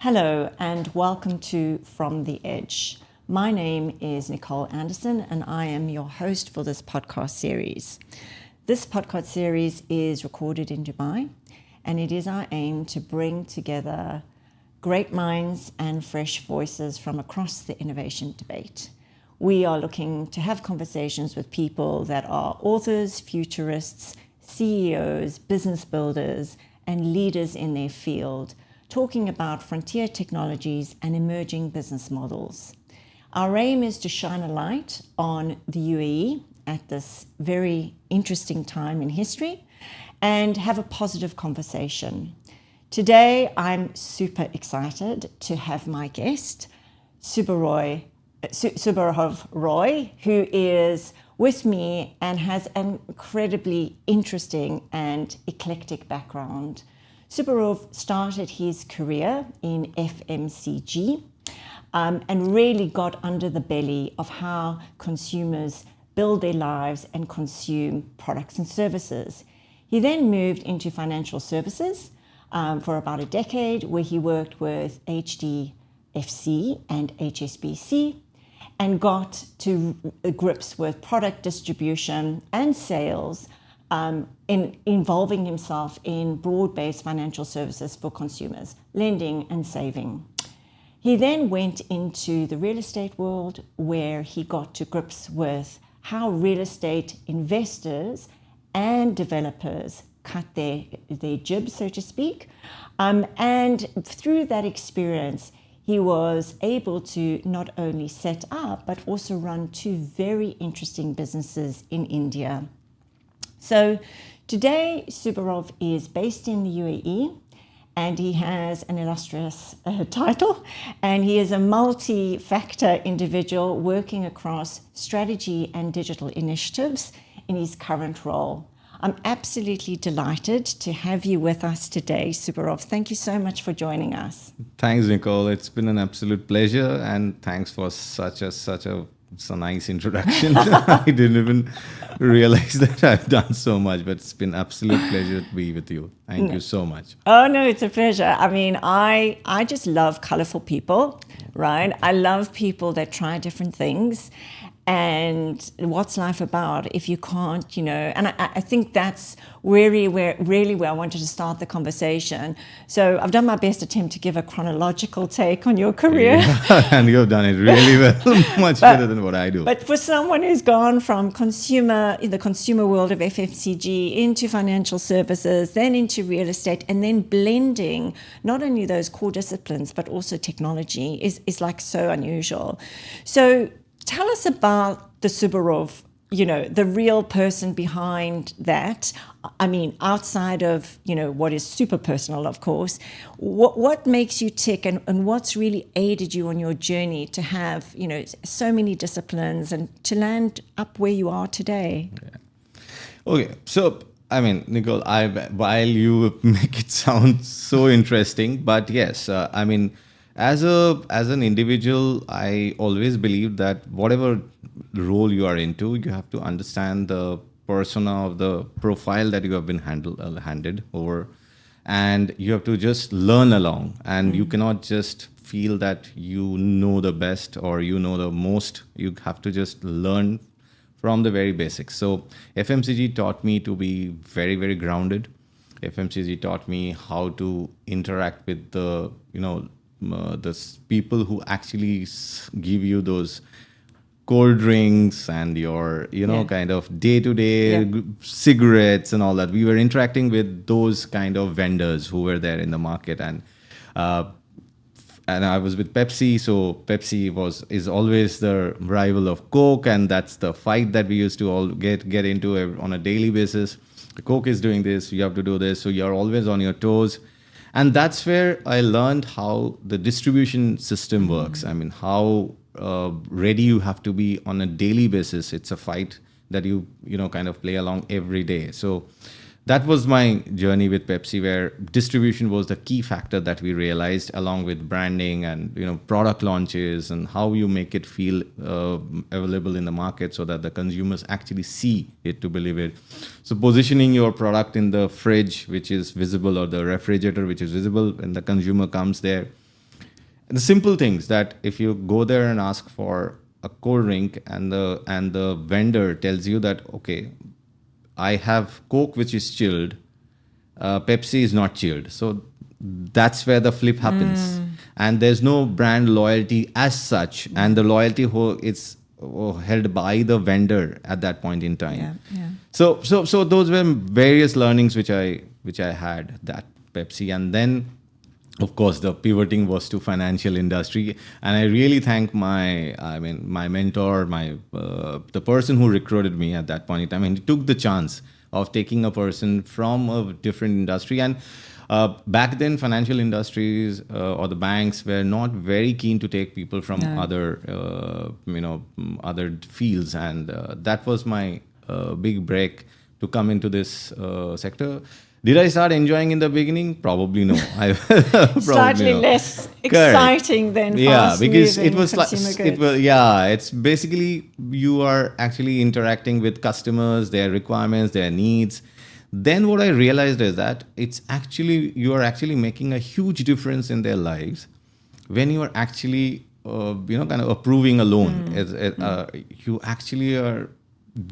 Hello and welcome to From the Edge. My name is Nicole Anderson and I am your host for this podcast series. This podcast series is recorded in Dubai and it is our aim to bring together great minds and fresh voices from across the innovation debate. We are looking to have conversations with people that are authors, futurists, CEOs, business builders, and leaders in their field, talking about frontier technologies and emerging business models. Our aim is to shine a light on the UAE at this very interesting time in history and have a positive conversation. Today, I'm super excited to have my guest, Subhorov Roy, who is with me and has an incredibly interesting and eclectic background. Subhorov started his career in FMCG and really got under the belly of how consumers build their lives and consume products and services. He then moved into financial services for about a decade, where he worked with HDFC and HSBC and got to grips with product distribution and sales, in involving himself in broad-based financial services for consumers, lending and saving. He then went into the real estate world, where he got to grips with how real estate investors and developers cut their jib, so to speak. And through that experience, he was able to not only set up, but also run two very interesting businesses in India. So today, Subhorov is based in the UAE and he has an illustrious title, and he is a multi-factor individual working across strategy and digital initiatives in his current role. I'm absolutely delighted to have you with us today, Subhorov. Thank you so much for joining us. Thanks, Nicole. It's been an absolute pleasure, and thanks for such a nice introduction. I didn't even realize that I've done so much, but it's been an absolute pleasure to be with you. Thank you so much. Oh, no, it's a pleasure. I mean, I just love colorful people, right? I love people that try different things. And what's life about if you can't, and I think that's really where I wanted to start the conversation. So I've done my best attempt to give a chronological take on your career. Yeah, and you've done it really well, much better than what I do. But for someone who's gone from in the consumer world of FMCG into financial services, then into real estate, and then blending not only those core disciplines, but also technology is like so unusual. So tell us about the Subhorov, the real person behind that. I mean, outside of, what is super personal, of course, what makes you tick and what's really aided you on your journey to have, so many disciplines and to land up where you are today? Yeah. Okay. So, I mean, Nicole, while you make it sound so interesting, but yes, as an individual, I always believe that whatever role you are into, you have to understand the persona of the profile that you have been handed over, and you have to just learn along. And you cannot just feel that you know the best or you know the most. You have to just learn from the very basics. So FMCG taught me to be very, very grounded. FMCG taught me how to interact with the people who actually give you those cold drinks and your, kind of day-to-day cigarettes and all that. We were interacting with those kind of vendors who were there in the market. And I was with Pepsi. So Pepsi is always the rival of Coke. And that's the fight that we used to all get into on a daily basis. Coke is doing this, you have to do this. So you're always on your toes. And that's where I learned how the distribution system works. I mean, how ready you have to be on a daily basis. It's a fight that you kind of play along every day. So that was my journey with Pepsi, where distribution was the key factor that we realized, along with branding and product launches and how you make it feel available in the market so that the consumers actually see it to believe it. So positioning your product in the fridge, which is visible, or the refrigerator, which is visible, and the consumer comes there. the simple things that if you go there and ask for a cold drink and the vendor tells you that, okay, I have Coke which is chilled, Pepsi is not chilled. So that's where the flip happens. And there's no brand loyalty as such. And the loyalty is held by the vendor at that point in time. So those were various learnings which I had that Pepsi. And then, of course, the pivoting was to financial industry. And I really thank my mentor, the person who recruited me at that point in time. And he took the chance of taking a person from a different industry. And back then, financial industries or the banks were not very keen to take people from other fields. And that was my big break to come into this sector. Did I start enjoying in the beginning? Probably no. Slightly less exciting than because it was goods. It's basically you are actually interacting with customers, their requirements, their needs. Then what I realized is that you are actually making a huge difference in their lives when you are actually kind of approving a loan. You actually are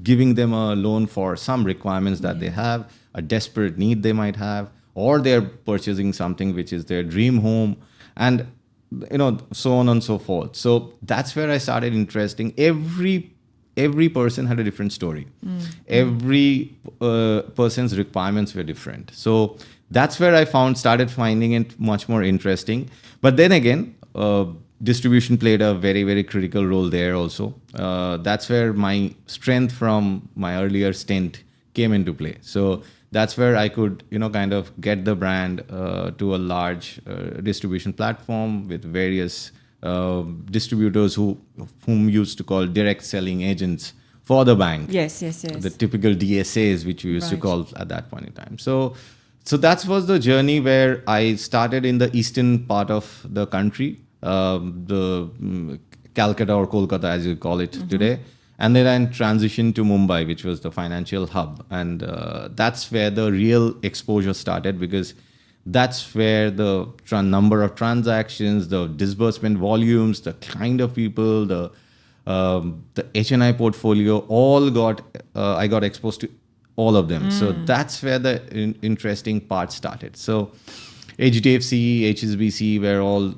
giving them a loan for some requirements that they have, a desperate need they might have, or they're purchasing something which is their dream home, and so on and so forth. So that's where I started interesting. Every person had a different story. Every person's requirements were different. So that's where I started finding it much more interesting. But then again, distribution played a very, very critical role there also. That's where my strength from my earlier stint came into play. So that's where I could, kind of get the brand to a large distribution platform with various distributors whom used to call direct selling agents for the bank. Yes. The typical DSAs, which we used to call at that point in time. So that was the journey where I started in the eastern part of the country, the Calcutta or Kolkata as you call it today. And then I transitioned to Mumbai, which was the financial hub. And that's where the real exposure started, because that's where the number of transactions, the disbursement volumes, the kind of people, the HNI portfolio, I got exposed to all of them. So that's where the interesting part started. So HDFC, HSBC were all,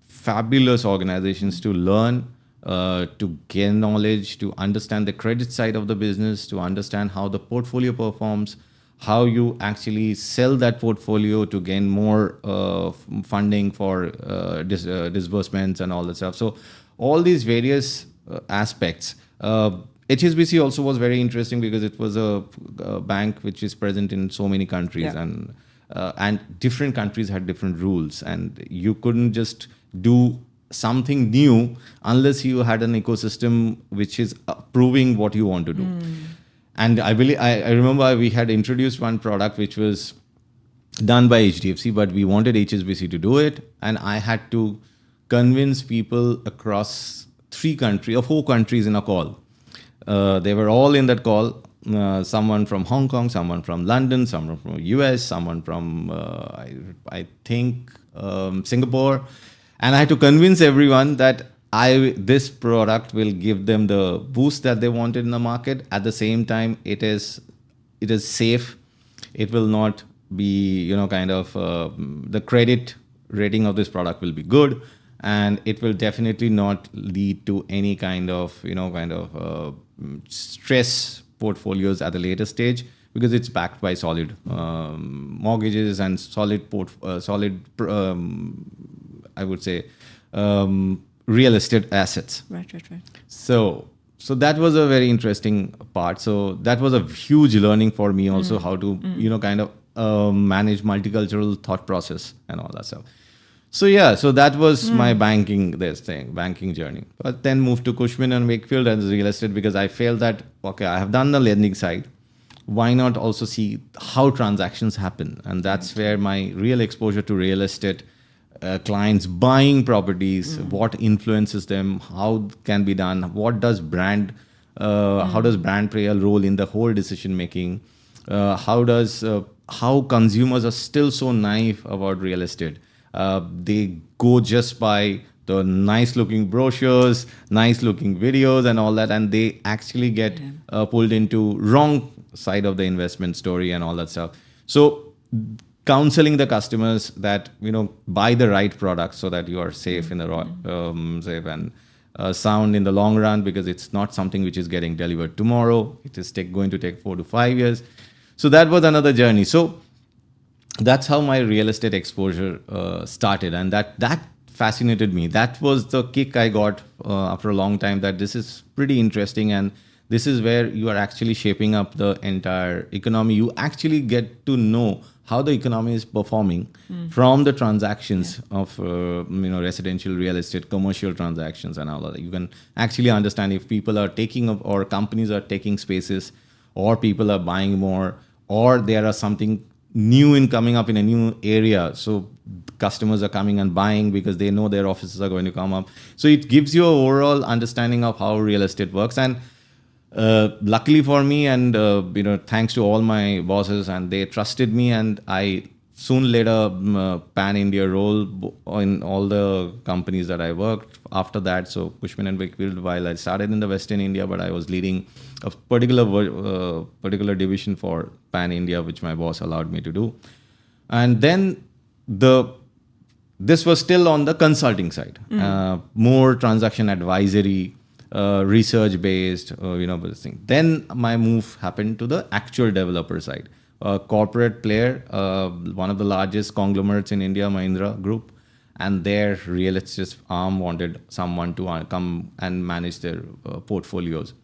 fabulous organizations to learn, to gain knowledge, to understand the credit side of the business, to understand how the portfolio performs, how you actually sell that portfolio to gain more funding for disbursements and all that stuff. So all these various aspects. HSBC also was very interesting because it was a bank which is present in so many countries, and different countries had different rules, and you couldn't just do something new unless you had an ecosystem which is approving what you want to do. And I remember we had introduced one product which was done by HDFC, but we wanted HSBC to do it. And I had to convince people across 4 countries in a call. They were all in that call. Someone from Hong Kong, someone from London, someone from US, someone from, I think, Singapore. And I had to convince everyone that this product will give them the boost that they wanted in the market. At the same time, it is safe. It will not be, the credit rating of this product will be good, and it will definitely not lead to any kind of, stress portfolios at the later stage, because it's backed by solid mortgages and solid I would say, real estate assets. Right. So that was a very interesting part. So that was a huge learning for me also, how to, manage multicultural thought process and all that stuff. So that was my banking journey. But then moved to Cushman and Wakefield as real estate, because I felt that, okay, I have done the lending side. Why not also see how transactions happen? And that's where my real exposure to real estate, clients buying properties, what influences them, how can be done, how does brand play a role in the whole decision making, how consumers are still so naive about real estate. They go just by the nice looking brochures, nice looking videos and all that, and they actually get pulled into wrong side of the investment story and all that stuff. So counseling the customers that, buy the right products so that you are safe in the safe and sound in the long run, because it's not something which is getting delivered tomorrow. It is going to take 4 to 5 years. So that was another journey. So that's how my real estate exposure started, and that fascinated me. That was the kick I got after a long time, that this is pretty interesting, and this is where you are actually shaping up the entire economy. You actually get to know how the economy is performing from the transactions of residential real estate, commercial transactions and all of that. You can actually understand if people are taking up, or companies are taking spaces, or people are buying more, or there are something new in coming up in a new area. So customers are coming and buying because they know their offices are going to come up. So it gives you an overall understanding of how real estate works. And luckily for me, and thanks to all my bosses, and they trusted me, and I soon led a pan-India role in all the companies that I worked after that. So Cushman Wakefield, while I started in the Western India, but I was leading a particular division for pan-India, which my boss allowed me to do. And then this was still on the consulting side, more transaction advisory, research-based, this thing. Then my move happened to the actual developer side. A corporate player, one of the largest conglomerates in India, Mahindra Group, and their real estate arm wanted someone to come and manage their portfolios.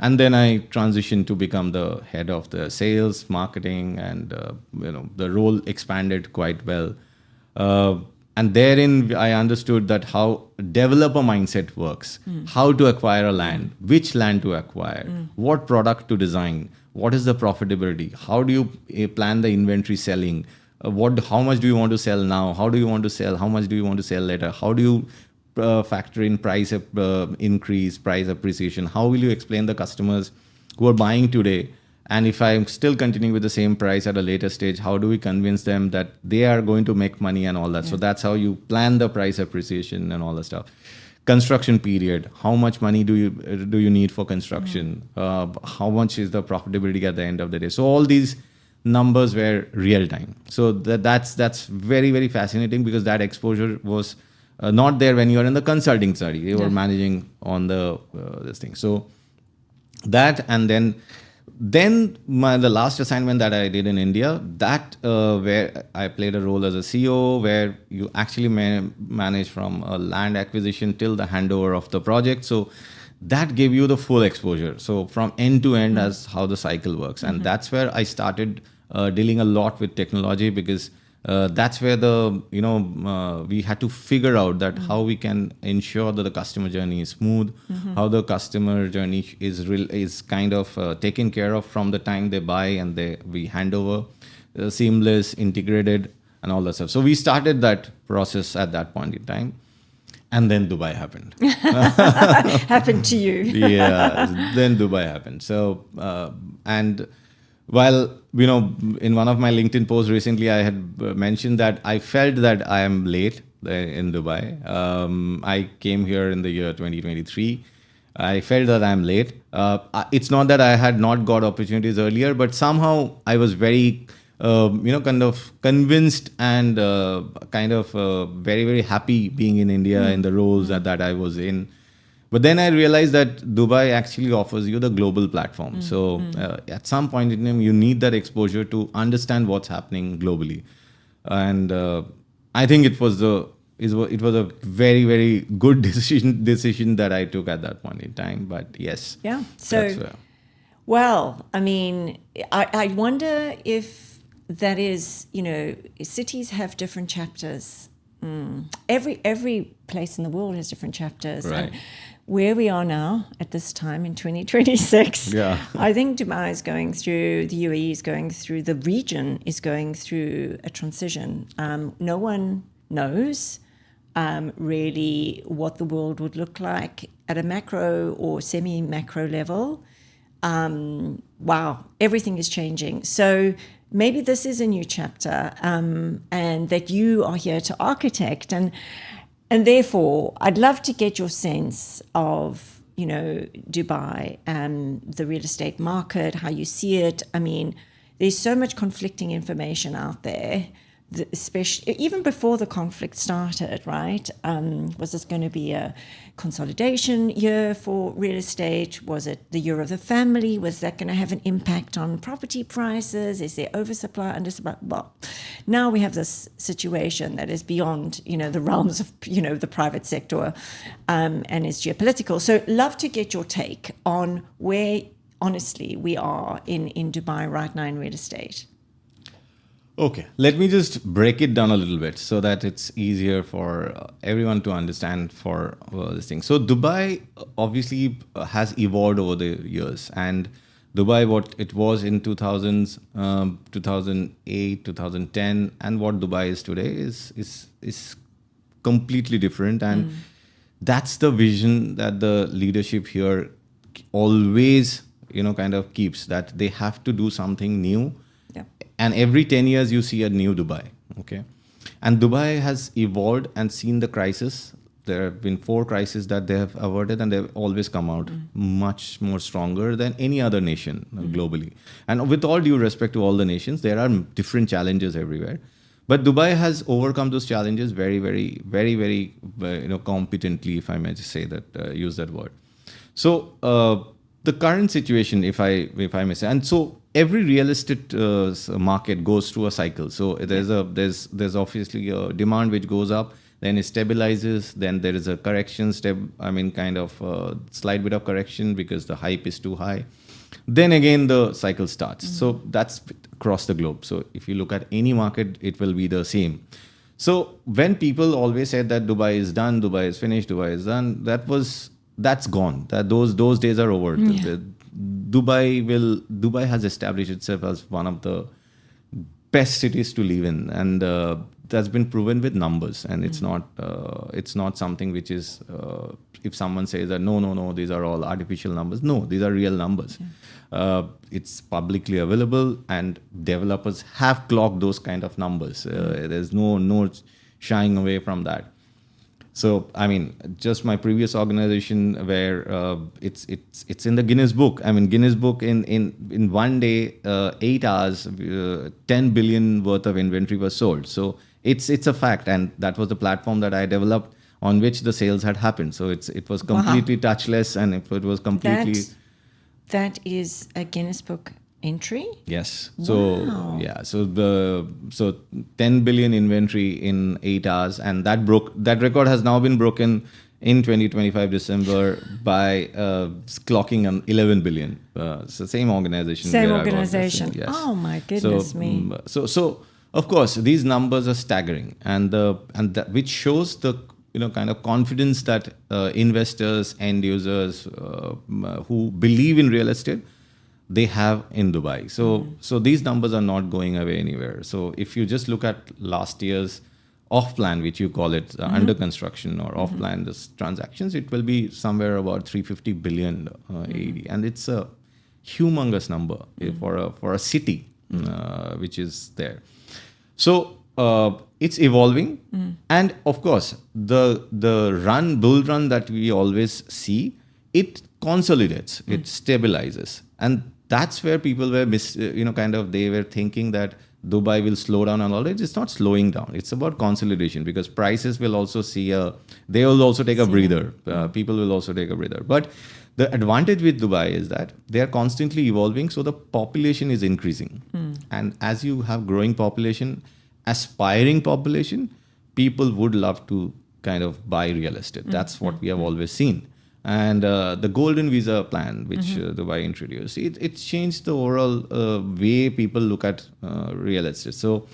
And then I transitioned to become the head of the sales, marketing, and the role expanded quite well. And therein, I understood that how developer mindset works, how to acquire a land, which land to acquire, what product to design, what is the profitability, how do you plan the inventory selling, how much do you want to sell now, how do you want to sell, how much do you want to sell later, how do you factor in price increase, price appreciation, how will you explain the customers who are buying today, and if I'm still continuing with the same price at a later stage, how do we convince them that they are going to make money and all that? So that's how you plan the price appreciation and all that stuff. Construction period, how much money do you need for construction? How much is the profitability at the end of the day? So all these numbers were real time. So that's very, very fascinating, because that exposure was not there when you are in the consulting study. You were managing on the this thing. So that, and then the last assignment that I did in India, that where I played a role as a CEO, where you actually manage from a land acquisition till the handover of the project. So that gave you the full exposure. So from end to end as how the cycle works. And that's where I started dealing a lot with technology, because that's where we had to figure out that how we can ensure that the customer journey is smooth, how the customer journey is kind of taken care of from the time they buy and we hand over, seamless, integrated, and all that stuff. So we started that process at that point in time. And then Dubai happened. Happened to you. Yeah, then Dubai happened. So, and while, in one of my LinkedIn posts recently, I had mentioned that I felt that I am late in Dubai. I came here in the year 2023. I felt that I'm late. It's not that I had not got opportunities earlier, but somehow I was very, kind of convinced and very, very happy being in India in the roles that I was in. But then I realized that Dubai actually offers you the global platform. So at some point in time, you need that exposure to understand what's happening globally. And I think it was a very, very good decision that I took at that point in time. But yes. Yeah. So, well, I mean, I wonder if that is, cities have different chapters. Every place in the world has different chapters. Right. And where we are now at this time in 2026, I think Dubai is going through, the UAE is going through, the region is going through a transition. No one knows really what the world would look like at a macro or semi-macro level. Wow, everything is changing. So maybe this is a new chapter, and that you are here to architect, and therefore I'd love to get your sense of, you know, Dubai and the real estate market, how you see it. I mean, there's so much conflicting information out there, especially even before the conflict started, right? Was this going to be a consolidation year for real estate? Was it the year of the family? Was that going to have an impact on property prices? Is there oversupply, undersupply? Well, now we have this situation that is beyond, you know, the realms of, you know, the private sector, and is geopolitical. So love to get your take on where, honestly, we are in Dubai right now in real estate. Okay, let me just break it down a little bit so that it's easier for everyone to understand for this thing. So Dubai obviously has evolved over the years, and Dubai, what it was in 2000s, 2008, 2010, and what Dubai is today is completely different, and that's the vision that the leadership here always, you know, kind of keeps, that they have to do something new. And every 10 years, you see a new Dubai, okay? And Dubai has evolved and seen the crisis. There have been 4 crises that they have averted, and they've always come out much more stronger than any other nation globally. And with all due respect to all the nations, there are different challenges everywhere. But Dubai has overcome those challenges very, very, very, very, you know, competently, if I may just say that, use that word. So the current situation, if I may say, and so every real estate market goes through a cycle. So there's obviously a demand which goes up, then it stabilizes, then there is a correction kind of slight bit of correction because the hype is too high. Then again the cycle starts. So that's across the globe. So if you look at any market, it will be the same. So when people always said that Dubai is done, Dubai is finished, Dubai is done, that's gone. That those days are over. Yeah. Dubai has established itself as one of the best cities to live in, and that's been proven with numbers. And it's not something which is if someone says that no, these are all artificial numbers. No, these are real numbers. Yeah. It's publicly available, and developers have clocked those kind of numbers. There's no shying away from that. So, I mean, just my previous organization where it's in the Guinness Book. I mean, Guinness Book in one day, 8 hours, 10 billion worth of inventory was sold. So it's a fact, and that was the platform that I developed on which the sales had happened. So it was completely touchless, and it was completely. That is a Guinness Book entry? Yes. Wow. So 10 billion inventory in 8 hours, and that record has now been broken in 2025 December by clocking on 11 billion. So same organization. Same organization. Yes. Oh my goodness me. So of course these numbers are staggering, and that which shows the, you know, kind of confidence that investors, end users who believe in real estate, they have in Dubai. So these numbers are not going away anywhere. So if you just look at last year's off-plan, which you call it under construction or off-plan transactions, it will be somewhere about 350 billion AED, and it's a humongous number for a city which is there. So it's evolving, and of course the bull run that we always see, it consolidates, it stabilizes, and that's where people were they were thinking that Dubai will slow down and all. It's not slowing down. It's about consolidation, because prices will also they will also take a breather. People will also take a breather. But the advantage with Dubai is that they are constantly evolving. So the population is increasing. And as you have growing population, aspiring population, people would love to kind of buy real estate. That's what we have always seen. And the golden visa plan, which Dubai introduced, it changed the overall way people look at real estate. So,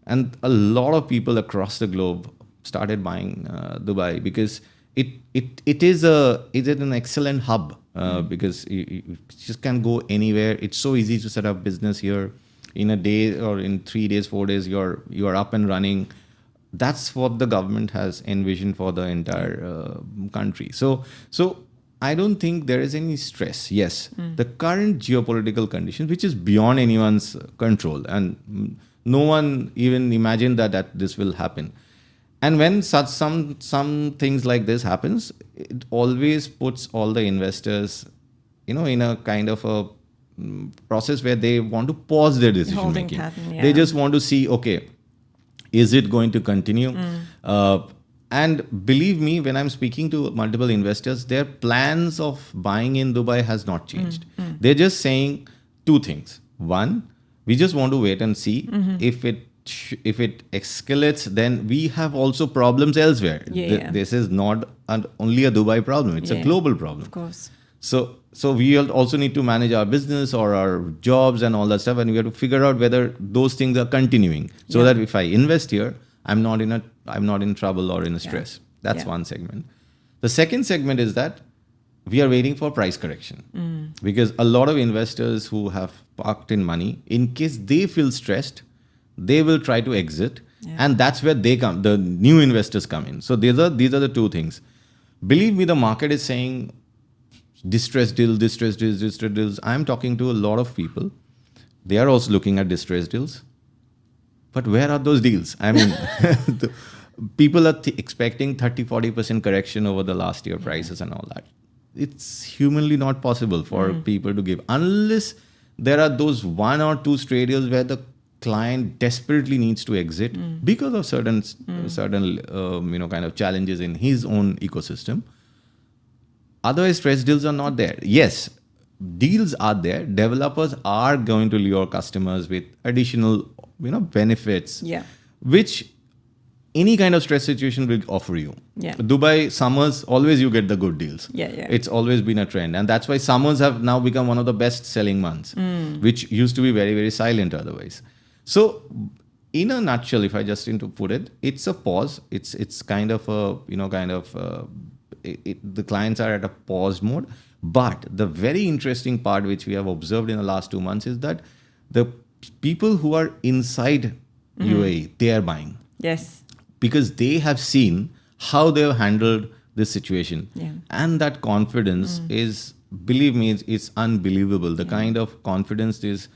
and a lot of people across the globe started buying Dubai because it is an excellent hub because you just can go anywhere. It's so easy to set up business here. In a day or in 3 days, 4 days, you are up and running. That's what the government has envisioned for the entire country. So I don't think there is any stress. Yes, the current geopolitical conditions, which is beyond anyone's control, and no one even imagined that this will happen. And when such some things like this happens, it always puts all the investors, in a kind of a process where they want to pause their decision Holding making. pattern, yeah. They just want to see, okay, is it going to continue? And believe me, when I'm speaking to multiple investors, their plans of buying in Dubai has not changed. They're just saying two things. One, we just want to wait and see if it escalates. Then we have also problems elsewhere. This is not only a Dubai problem; it's a global problem. Of course. So we also need to manage our business or our jobs and all that stuff, and we have to figure out whether those things are continuing, so that if I invest here, I'm not in trouble or in a stress. That's one segment. The second segment is that we are waiting for price correction, because a lot of investors who have parked in money, in case they feel stressed, they will try to exit, and that's where the new investors come in. So these are the two things. Believe me, the market is saying distressed deals. I'm talking to a lot of people. They are also looking at distressed deals. But where are those deals? I mean, people are expecting 30-40% correction over the last year prices and all that. It's humanly not possible for people to give, unless there are those one or two stray deals where the client desperately needs to exit because of certain kind of challenges in his own ecosystem. Otherwise, stress deals are not there. Yes, deals are there. Developers are going to lure customers with additional, benefits, which any kind of stress situation will offer you. Dubai summers, always you get the good deals. It's always been a trend, and that's why summers have now become one of the best selling months, which used to be very, very silent otherwise. So, in a nutshell, if I just need to put it, it's a pause. It's kind of a the clients are at a pause mode. But the very interesting part which we have observed in the last 2 months is that the people who are inside UAE, they are buying. Yes. Because they have seen how they have handled this situation. And that confidence is, believe me, it's unbelievable. The kind of confidence is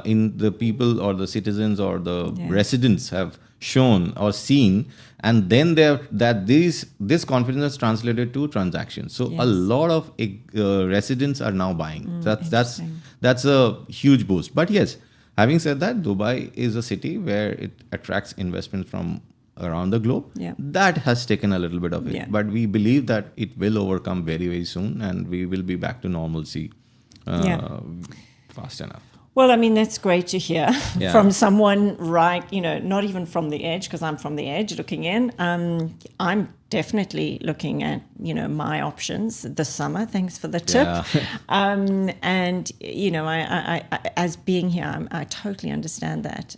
in the people or the citizens or the residents have shown or seen, and then this confidence is translated to transactions. So a lot of residents are now buying. That's a huge boost. But yes, having said that, Dubai is a city where it attracts investment from around the globe. That has taken a little bit of it, but we believe that it will overcome very, very soon, and we will be back to normalcy fast enough. Well, I mean, that's great to hear from someone not even from the edge, because I'm from the edge looking in. I'm definitely looking at, my options this summer. Thanks for the tip. And, I as being here, I totally understand that.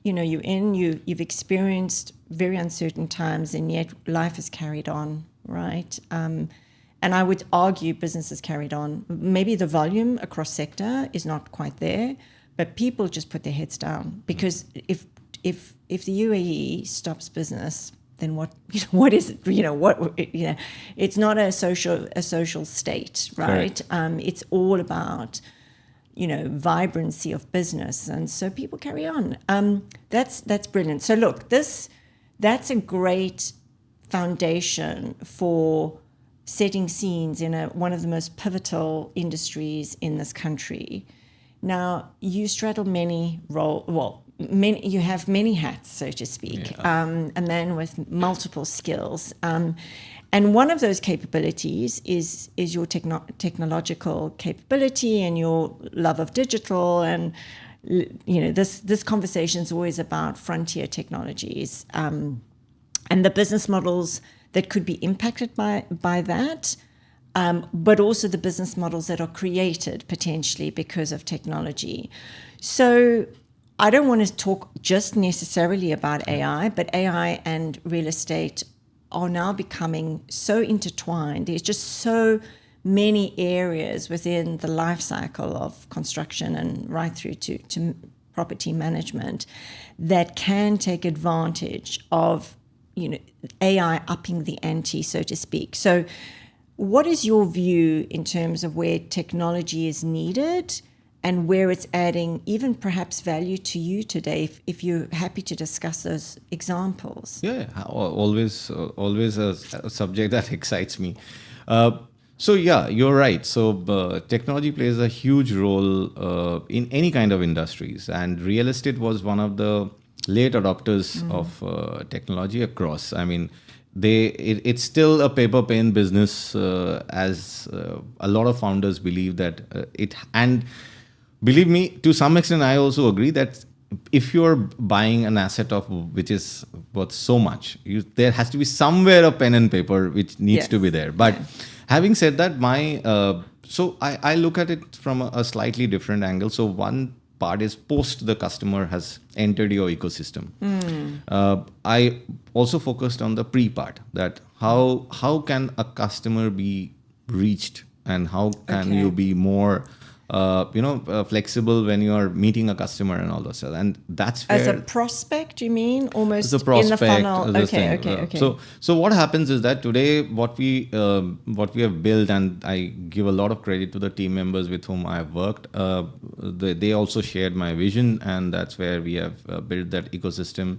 You've experienced very uncertain times, and yet life has carried on, right? And I would argue business has carried on. Maybe the volume across sector is not quite there, but people just put their heads down, because if the UAE stops business, then what is it? It's not a social state, right? It's all about vibrancy of business, and so people carry on. That's brilliant. So look, that's a great foundation for setting scenes in one of the most pivotal industries in this country. Now, you straddle you have many hats, so to speak, a man with multiple skills. And one of those capabilities is your technological capability and your love of digital. And, this conversation is always about frontier technologies and the business models that could be impacted by that, but also the business models that are created potentially because of technology. So I don't want to talk just necessarily about AI, but AI and real estate are now becoming so intertwined. There's just so many areas within the life cycle of construction and right through to property management that can take advantage of AI upping the ante, so to speak. So what is your view in terms of where technology is needed and where it's adding even perhaps value to you today, if you're happy to discuss those examples? Yeah, always a subject that excites me. So yeah, you're right. So technology plays a huge role in any kind of industries, and real estate was one of the late adopters of technology across. I mean, it's still a paper pen business, as a lot of founders believe that and believe me, to some extent, I also agree that if you're buying an asset of which is worth so much, there has to be somewhere a pen and paper which needs to be there. But having said that, so I look at it from a slightly different angle. So one part is post the customer has entered your ecosystem. I also focused on the pre part, that how can a customer be reached and how can you be more flexible when you are meeting a customer and all those stuff. And that's where, as a prospect, you mean, almost as a prospect, in the funnel. Okay. So what happens is that today what we have built, and I give a lot of credit to the team members with whom I have worked. They also shared my vision, and that's where we have built that ecosystem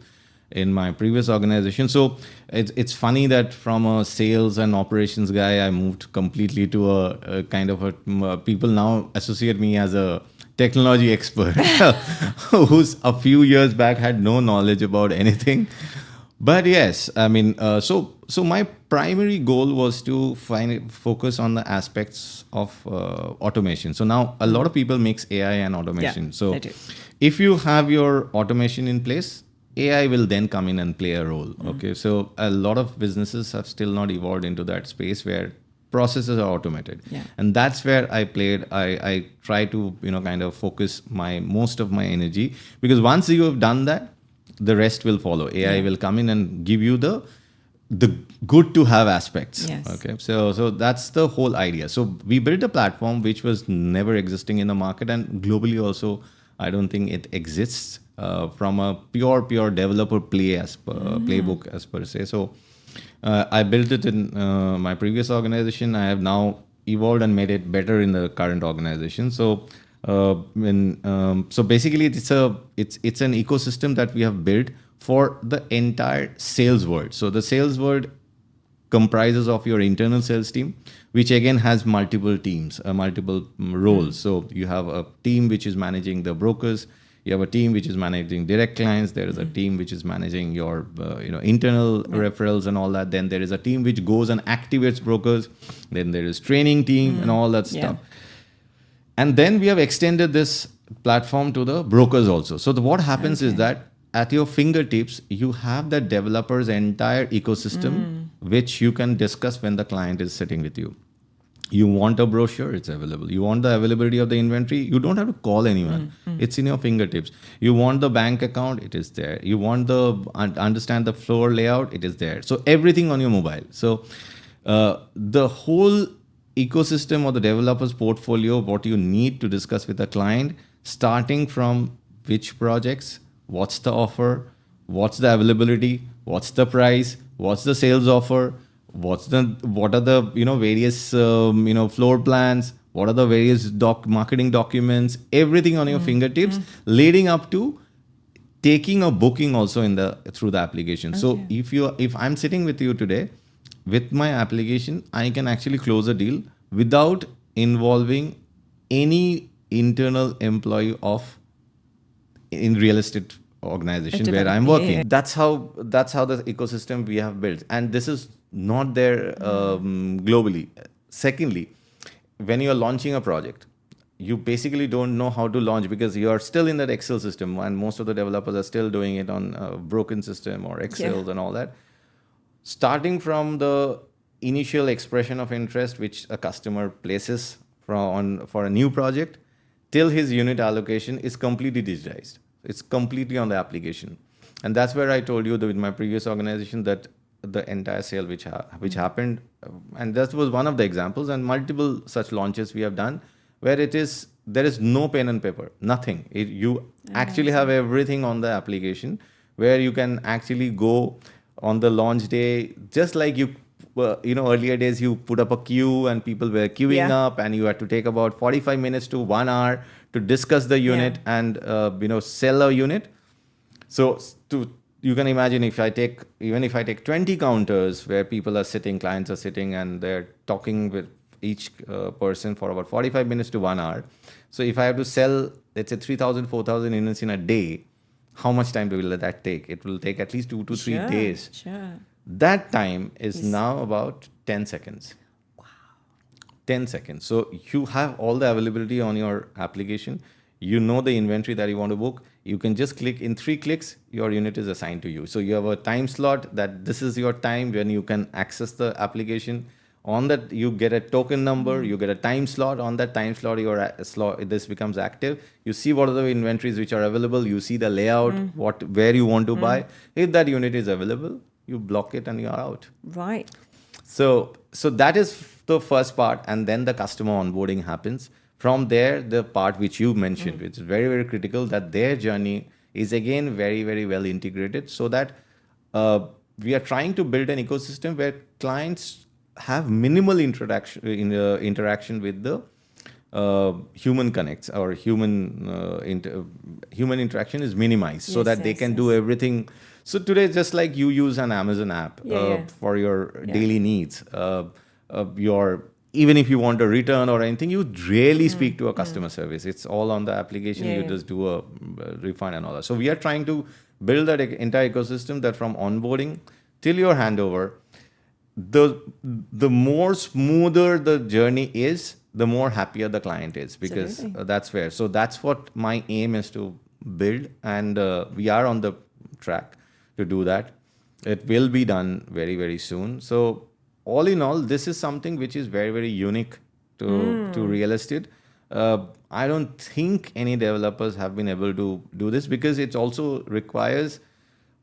in my previous organization. So it's funny that from a sales and operations guy, I moved completely to a kind of a people now associate me as a technology expert who's a few years back had no knowledge about anything. But yes, I mean, so my primary goal was to focus on the aspects of automation. So now a lot of people mix AI and automation. So if you have your automation in place, AI will then come in and play a role. Okay, so a lot of businesses have still not evolved into that space where processes are automated, and that's where I played. I try to kind of focus most of my energy, because once you have done that, the rest will follow. AI will come in and give you the good to have aspects. Okay, so that's the whole idea. So we built a platform which was never existing in the market, and globally also I don't think it exists. From a pure developer playbook as per se. So I built it in my previous organization. I have now evolved and made it better in the current organization. So so basically it's an ecosystem that we have built for the entire sales world. So the sales world comprises of your internal sales team, which again has multiple teams, multiple roles. So you have a team which is managing the brokers. You have a team which is managing direct clients. There is a team which is managing your internal referrals and all that. Then there is a team which goes and activates brokers. Then there is training team and all that stuff. And then we have extended this platform to the brokers also. So what happens is that at your fingertips, you have the developer's entire ecosystem, which you can discuss when the client is sitting with you. You want a brochure, it's available. You want the availability of the inventory, you don't have to call anyone. It's in your fingertips. You want the bank account, it is there. You want understand the floor layout, it is there. So everything on your mobile. So the whole ecosystem or the developer's portfolio, what you need to discuss with the client, starting from which projects, what's the offer, what's the availability, what's the price, what's the sales offer, what are the various floor plans, what are the various marketing documents, everything on your fingertips, leading up to taking a booking also through the application. So if I'm sitting with you today with my application, I can actually close a deal without involving any internal employee in real estate organization where I'm working. That's how the ecosystem we have built, and this is not there globally. Secondly, when you're launching a project, you basically don't know how to launch because you are still in that Excel system, and most of the developers are still doing it on a broken system or Excel and all that. Starting from the initial expression of interest which a customer places for a new project till his unit allocation is completely digitized. It's completely on the application. And that's where I told you that with my previous organization that the entire sale which happened, and that was one of the examples, and multiple such launches we have done where there is no pen and paper, nothing. You actually have everything on the application where you can actually go on the launch day, just like earlier days, you put up a queue and people were queuing up, and you had to take about 45 minutes to 1 hour to discuss the unit and sell a unit. So you can imagine if I take 20 counters where people are sitting, clients are sitting, and they're talking with each person for about 45 minutes to 1 hour. So if I have to sell, let's say 3,000, 4,000 units in a day, how much time will that take? It will take at least 2 to 3 days. Sure. That time is now about 10 seconds. Wow. 10 seconds. So you have all the availability on your application. You know the inventory that you want to book. You can just click. In 3 clicks, your unit is assigned to you. So you have a time slot that this is your time when you can access the application. On that, you get a token number, you get a time slot. On that time slot, this becomes active. You see what are the inventories which are available. You see the layout, where you want to buy. If that unit is available, you block it and you are out. Right. So that is the first part, and then the customer onboarding happens. From there, the part which you mentioned, which is very, very critical, that their journey is again very, very well integrated, so that we are trying to build an ecosystem where clients have minimal interaction with the human connects, or human interaction is minimized, so that they can do everything. So today, just like you use an Amazon app for your daily needs, even if you want a return or anything, you rarely speak to a customer service. It's all on the application. You just do a refund and all that. So we are trying to build that entire ecosystem, that from onboarding till your handover, the more smoother the journey is, the more happier the client is, because that's where. So that's what my aim is to build, and we are on the track to do that. It will be done very, very soon. So all in all, this is something which is very, very unique to real estate. I don't think any developers have been able to do this, because it also requires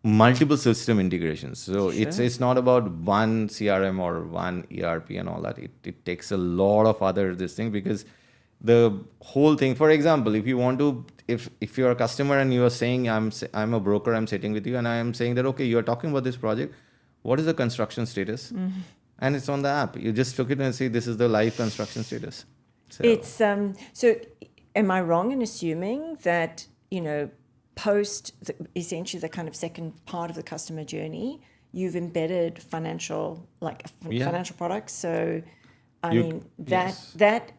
multiple system integrations. So it's not about one CRM or one ERP and all that. It takes a lot of other this thing, because the whole thing, for example, if you want to, if you're a customer and you are saying, I'm a broker, I'm sitting with you, and I am saying that, okay, you're talking about this project, what is the construction status? And it's on the app. You just took it and say, this is the live construction status. So It's so am I wrong in assuming that, post essentially the kind of second part of the customer journey, you've embedded financial products? So I mean that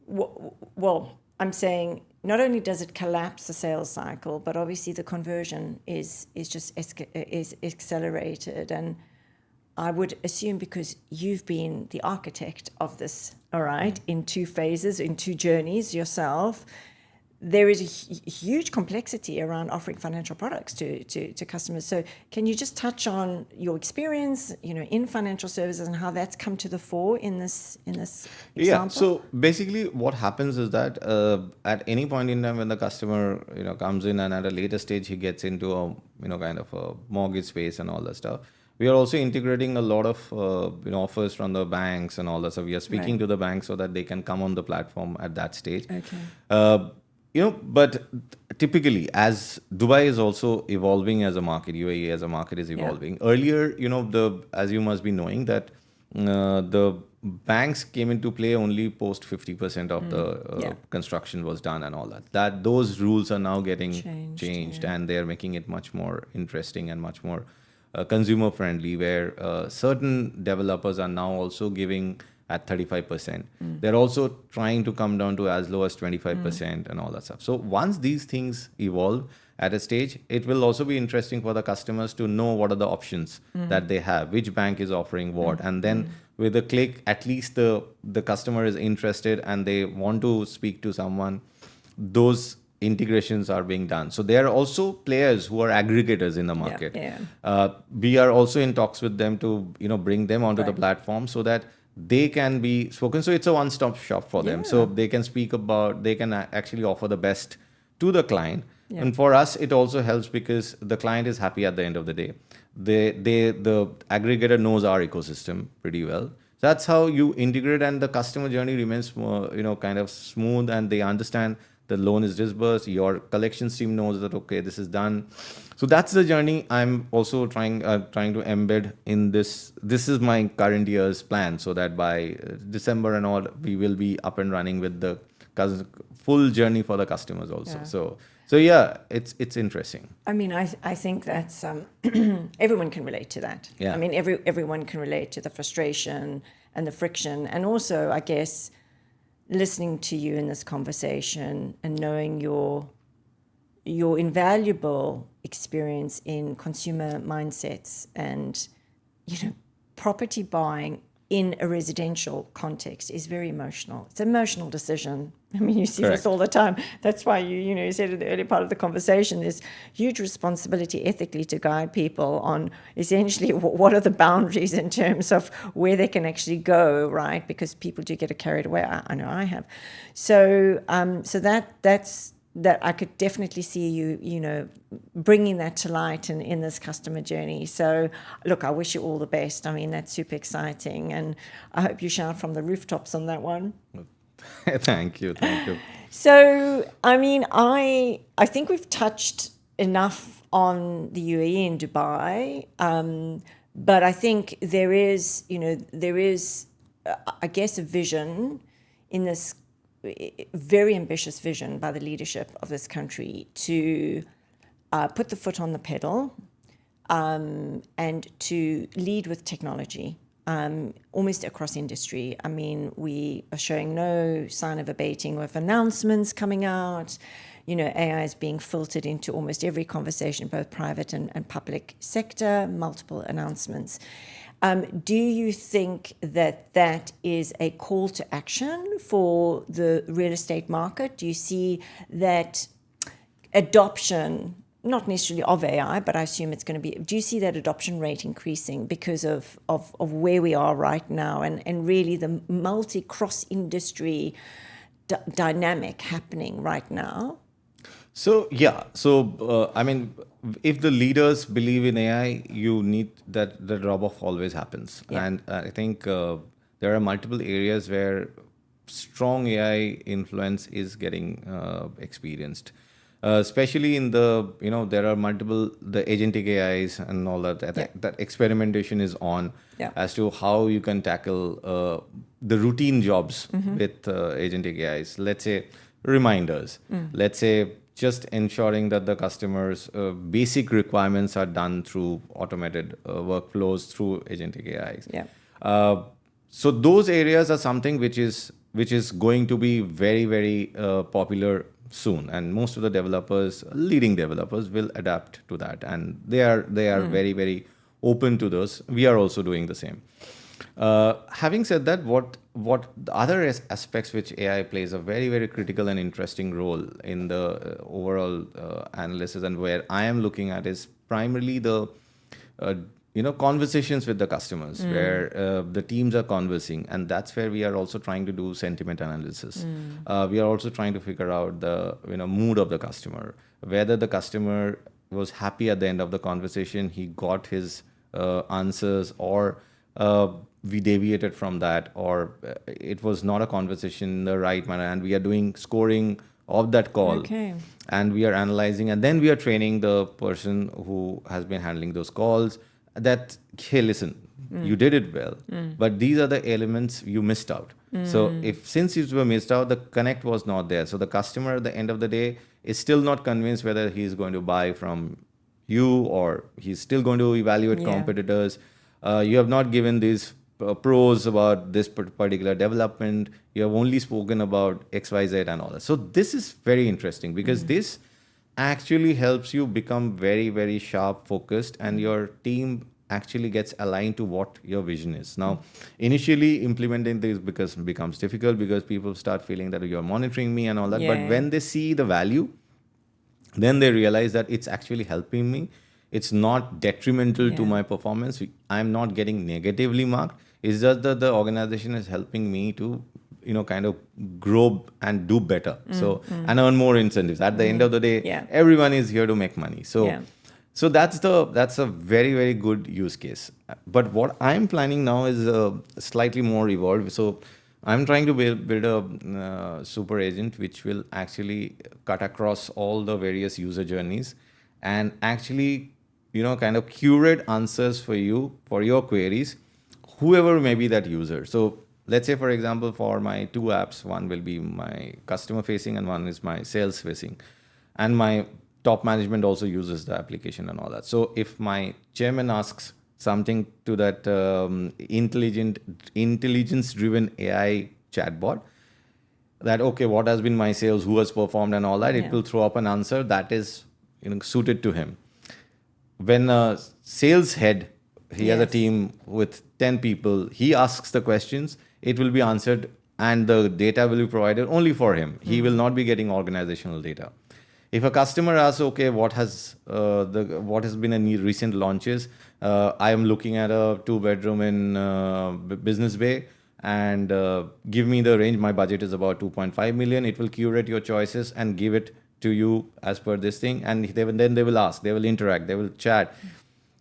well, I'm saying not only does it collapse the sales cycle, but obviously the conversion is accelerated. And I would assume, because you've been the architect of this, all right, in 2 phases, in 2 journeys yourself, there is a huge complexity around offering financial products to customers. So can you just touch on your experience, in financial services, and how that's come to the fore in this example? Yeah. So basically, what happens is that at any point in time when the customer comes in, and at a later stage he gets into a kind of a mortgage space and all that stuff, we are also integrating a lot of offers from the banks and all that. So we are speaking to the banks so that they can come on the platform at that stage. Okay. But typically, as Dubai is also evolving as a market, UAE as a market is evolving. Earlier, as you must be knowing, that the banks came into play only post 50% of the construction was done and all that. That those rules are now getting changed, and they're making it much more interesting and much more consumer friendly, where certain developers are now also giving at 35%. They're also trying to come down to as low as 25% and all that stuff. So once these things evolve at a stage, it will also be interesting for the customers to know what are the options that they have, which bank is offering what. And then with a click, at least the customer is interested and they want to speak to someone. Those integrations are being done. So there are also players who are aggregators in the market. We are also in talks with them to bring them onto the platform so that they can be spoken. So it's a one-stop shop for them. So they can they can actually offer the best to the client. And for us, it also helps because the client is happy at the end of the day. The aggregator knows our ecosystem pretty well. That's how you integrate, and the customer journey remains more, kind of smooth, and they understand the loan is disbursed, your collections team knows that, okay, this is done. So that's the journey I'm also trying to embed in this. This is my current year's plan, so that by December and all, we will be up and running with the full journey for the customers also. Yeah. So yeah, it's interesting. I mean, I think that's everyone can relate to that. Yeah. I mean, everyone can relate to the frustration and the friction, and also, I guess, listening to you in this conversation and knowing your invaluable experience in consumer mindsets and, property buying in a residential context is very emotional. It's an emotional decision. I mean, you see this all the time. That's why you said in the early part of the conversation, there's huge responsibility ethically to guide people on essentially what are the boundaries in terms of where they can actually go, right? Because people do get carried away. I know I have. So that's that I could definitely see you, bringing that to light in this customer journey. So, look, I wish you all the best. I mean, that's super exciting, and I hope you shout from the rooftops on that one. Thank you. So, I mean, I think we've touched enough on the UAE and Dubai, but I think there is, I guess, a vision in this very ambitious vision by the leadership of this country to put the foot on the pedal and to lead with technology almost across industry. I mean, we are showing no sign of abating with announcements coming out. AI is being filtered into almost every conversation, both private and public sector, multiple announcements. Do you think that is a call to action for the real estate market? Do you see that adoption, not necessarily of AI, but I assume it's going to be, do you see that adoption rate increasing because of where we are right now and really the multi-cross-industry dynamic happening right now? So yeah, I mean, if the leaders believe in AI, you need that the drop-off always happens. Yeah. And I think there are multiple areas where strong AI influence is getting experienced. Especially in the, there are multiple, the agentic AIs and all that experimentation is on as to how you can tackle the routine jobs with agentic AIs. Let's say reminders. Let's say just ensuring that the customers' basic requirements are done through automated workflows through agentic AIs. Yeah. So those areas are something which is going to be very, very popular soon, and most of the leading developers will adapt to that, and they are very, very open to those. We are also doing the same. Having said that, what the other aspects which AI plays a very, very critical and interesting role in the overall analysis, and where I am looking at, is primarily the conversations with the customers, where the teams are conversing, and that's where we are also trying to do sentiment analysis. We are also trying to figure out the mood of the customer, whether the customer was happy at the end of the conversation, he got his answers, or we deviated from that, or it was not a conversation in the right manner, and we are doing scoring of that call. Okay. And we are analyzing, and then we are training the person who has been handling those calls that, hey, listen, you did it well, but these are the elements you missed out. So since you were missed out, the connect was not there. So the customer at the end of the day is still not convinced whether he's going to buy from you, or he's still going to evaluate competitors. You have not given these pros about this particular development. You have only spoken about XYZ and all that. So this is very interesting, because this actually helps you become very, very sharp focused, and your team actually gets aligned to what your vision is. Now, initially implementing this becomes difficult, because people start feeling that you're monitoring me and all that. But when they see the value, then they realize that it's actually helping me. It's not detrimental to my performance. I'm not getting negatively marked. It's just that the organization is helping me to, kind of grow and do better. And earn more incentives. At the end of the day, everyone is here to make money. So that's a very, very good use case. But what I'm planning now is slightly more evolved. So I'm trying to build a super agent which will actually cut across all the various user journeys and actually, kind of curate answers for you for your queries, whoever may be that user. So let's say, for example, for my two apps, one will be my customer facing and one is my sales facing. And my top management also uses the application and all that. So if my chairman asks something to that intelligence driven AI chatbot, that okay, what has been my sales, who has performed and all that, it will throw up an answer that is suited to him. When a sales head, he has a team with 10 people, he asks the questions, it will be answered and the data will be provided only for him. He will not be getting organizational data. If a customer asks, okay, what has been any recent launches? I am looking at a 2-bedroom in Business Bay, and give me the range. My budget is about 2.5 million. It will curate your choices and give it to you as per this thing. And then they will ask, they will interact, they will chat.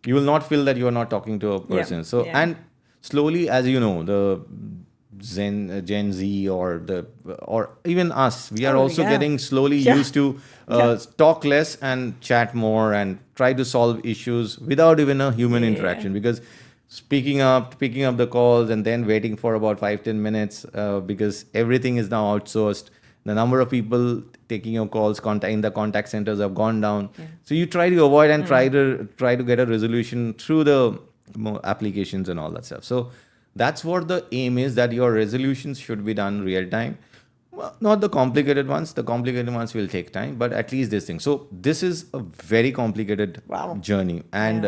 You will not feel that you are not talking to a person. And slowly, as you know, the Gen Z or even us, we are also getting slowly used to talk less and chat more and try to solve issues without even a human interaction, because picking up the calls and then waiting for about 5-10 minutes because everything is now outsourced. The number of people taking your calls in the contact centers have gone down. So you try to avoid and try to get a resolution through the applications and all that stuff. So that's what the aim is, that your resolutions should be done real time. Well, not the complicated ones. The complicated ones will take time, but at least this thing. So this is a very complicated journey. And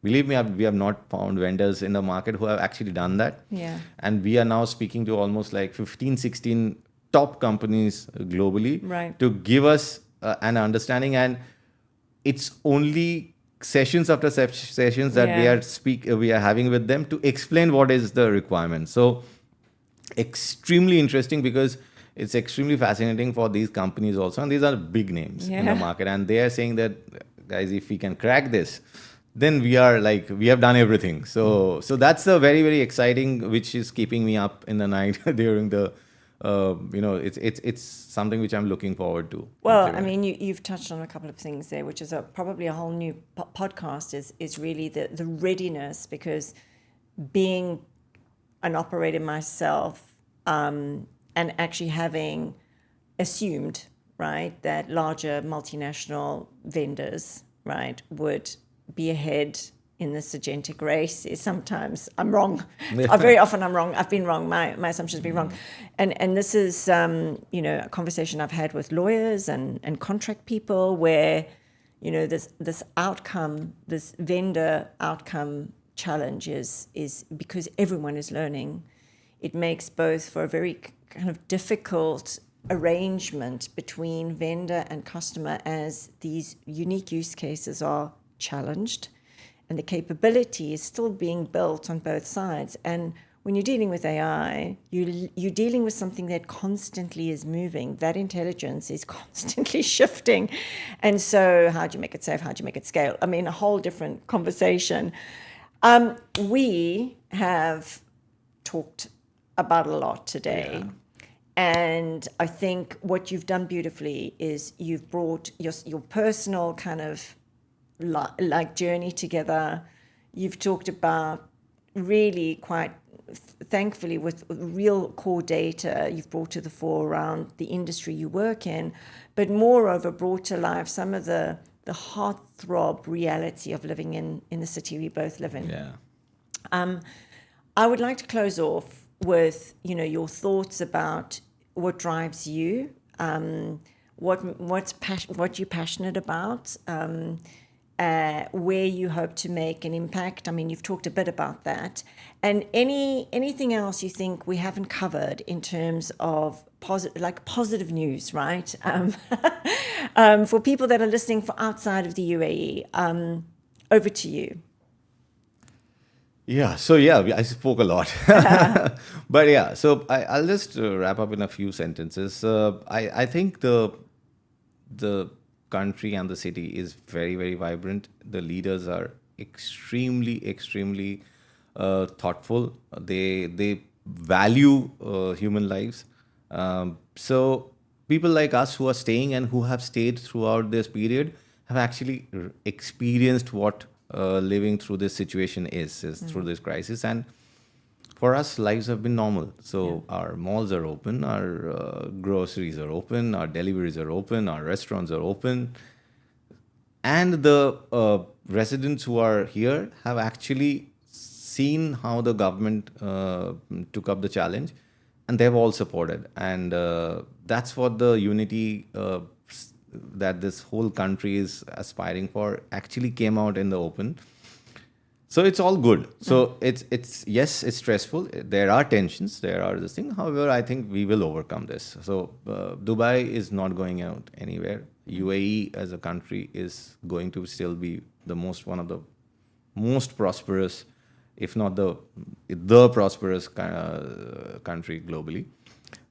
believe me, we have not found vendors in the market who have actually done that. And we are now speaking to almost like 15, 16 top companies globally to give us an understanding. And it's only sessions after sessions that we are having with them to explain what is the requirement. So extremely interesting, because it's extremely fascinating for these companies also, and these are big names in the market, and they are saying that, guys, if we can crack this, then we have done everything. So that's a very, very exciting, which is keeping me up in the night during the it's something which I'm looking forward to. Well, I mean, you've touched on a couple of things there, which is probably a whole new podcast is really the readiness, because being an operator myself and actually having assumed, right, that larger multinational vendors, right, would be ahead in this agentic race is sometimes I'm wrong. Very often I'm wrong. I've been wrong. My assumptions have been wrong. And this is, a conversation I've had with lawyers and contract people where, this outcome, this vendor outcome challenge is because everyone is learning. It makes both for a very kind of difficult arrangement between vendor and customer as these unique use cases are challenged. And the capability is still being built on both sides. And when you're dealing with AI, you're dealing with something that constantly is moving. That intelligence is constantly shifting. And so how do you make it safe? How do you make it scale? I mean, a whole different conversation. We have talked about a lot today. And I think what you've done beautifully is you've brought your personal kind of like journey together. You've talked about really quite thankfully with real core data you've brought to the fore around the industry you work in, but moreover brought to life some of the heartthrob reality of living in the city we both live in. I would like to close off with your thoughts about what drives you, what you're passionate about, where you hope to make an impact. I mean, you've talked a bit about that. And anything else you think we haven't covered in terms of positive news, right? For people that are listening for outside of the UAE, over to you. I spoke a lot. But so I'll just wrap up in a few sentences. I think the country and the city is very, very vibrant. The leaders are extremely thoughtful. They value human lives. So people like us who are staying and who have stayed throughout this period have actually experienced what living through this situation is through this crisis. And for us, lives have been normal. So our malls are open, our groceries are open, our deliveries are open, our restaurants are open. And the residents who are here have actually seen how the government took up the challenge, and they've all supported. And that's what the unity that this whole country is aspiring for actually came out in the open. So it's all good. So it's yes, it's stressful. There are tensions. There are this thing. However, I think we will overcome this. So Dubai is not going out anywhere. UAE as a country is going to still be one of the most prosperous, if not the prosperous country globally.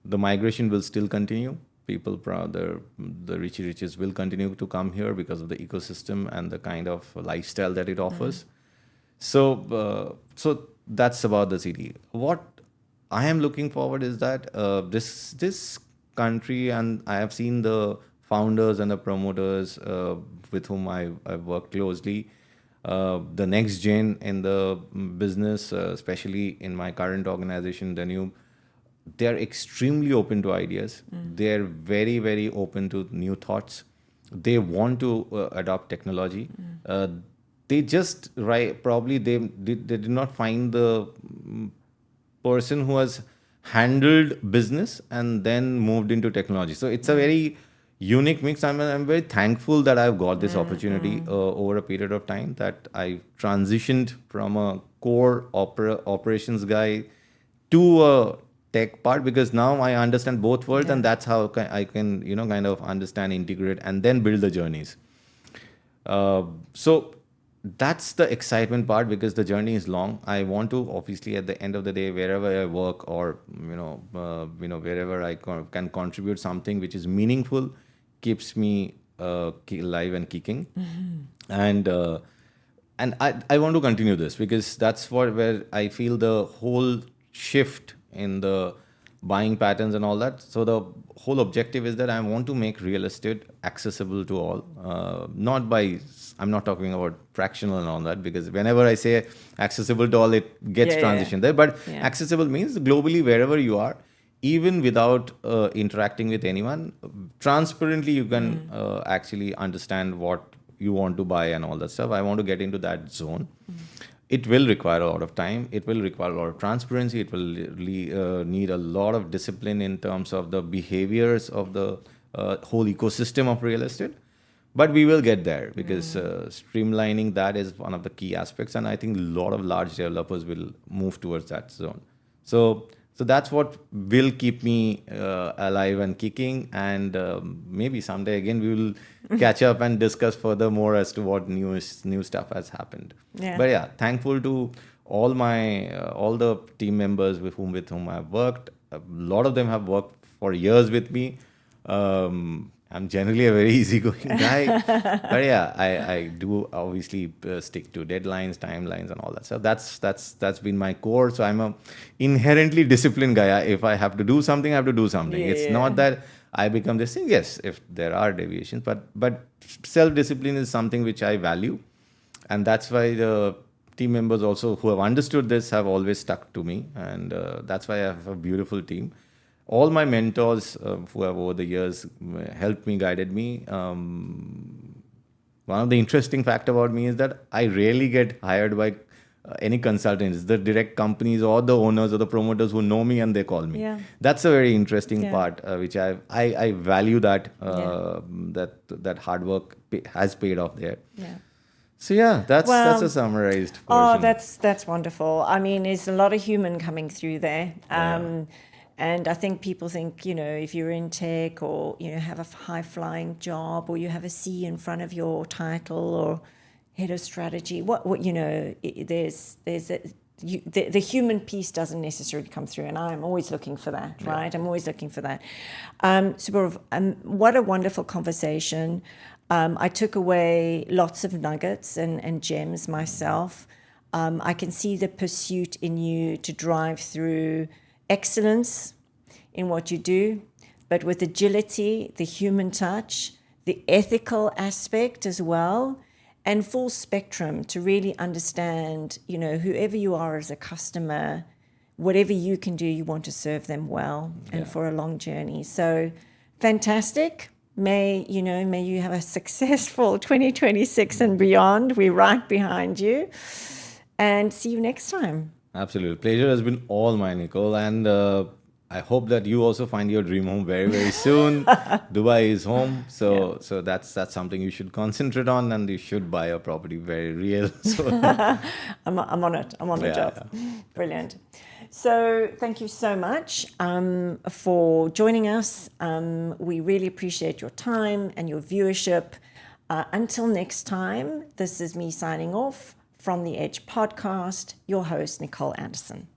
The migration will still continue. People, the riches will continue to come here because of the ecosystem and the kind of lifestyle that it offers. So that's about the city. What I am looking forward is that this country, and I have seen the founders and the promoters with whom I've worked closely, the next gen in the business, especially in my current organization, they're extremely open to ideas. They're very, very open to new thoughts. They want to adopt technology. They just probably they did not find the person who has handled business and then moved into technology. So it's a very unique mix. I'm very thankful that I've got this opportunity over a period of time, that I transitioned from a core operations guy to a tech part, because now I understand both worlds, and that's how I can kind of understand, integrate, and then build the journeys. So that's the excitement part, because the journey is long. I want to, obviously, at the end of the day, wherever I work, or wherever I can contribute something which is meaningful, keeps me alive and kicking. And I want to continue this, because that's where I feel the whole shift in the buying patterns and all that. So the whole objective is that I want to make real estate accessible to all. I'm not talking about fractional and all that, because whenever I say accessible to all, it gets transitioned there. But accessible means globally, wherever you are, even without interacting with anyone, transparently you can actually understand what you want to buy and all that stuff. I want to get into that zone. It will require a lot of time. It will require a lot of transparency. It will need a lot of discipline in terms of the behaviors of the whole ecosystem of real estate. But we will get there, because streamlining that is one of the key aspects. And I think a lot of large developers will move towards that zone. So that's what will keep me alive and kicking. And maybe someday again we will catch up and discuss further more as to what new stuff has happened. But yeah, thankful to all the team members with whom I've worked. A lot of them have worked for years with me. I'm generally a very easygoing guy, but yeah, I do obviously stick to deadlines, timelines, and all that stuff. That's been my core. So I'm a inherently disciplined guy. If I have to do something, I have to do something. It's not that I become this thing. Yes, if there are deviations, but self-discipline is something which I value, and that's why the team members also who have understood this have always stuck to me, and that's why I have a beautiful team. All my mentors who have over the years helped me, guided me. One of the interesting fact about me is that I rarely get hired by any consultants, the direct companies or the owners or the promoters who know me and they call me. That's a very interesting part, which I value that hard work has paid off there. So yeah, that's a summarized version. Oh, that's wonderful. I mean, there's a lot of human coming through there. And I think people think, if you're in tech, or, have a high-flying job, or you have a C in front of your title, or head of strategy, there's the human piece doesn't necessarily come through, and I'm always looking for that, right? I'm always looking for that. Subhorov, what a wonderful conversation. I took away lots of nuggets and gems myself. I can see the pursuit in you to drive through excellence in what you do, but with agility, the human touch, the ethical aspect as well, and full spectrum to really understand, whoever you are as a customer, whatever you can do, you want to serve them well and for a long journey. So fantastic. May you have a successful 2026 and beyond. We're right behind you. And see you next time. Absolutely. Pleasure has been all mine, Nicole. And I hope that you also find your dream home very, very soon. Dubai is home. So that's something you should concentrate on, and you should buy a property very real. So I'm on it. I'm on the job. Yeah. Brilliant. So thank you so much for joining us. We really appreciate your time and your viewership. Until next time, this is me signing off from the Edge podcast, your host, Nicole Anderson.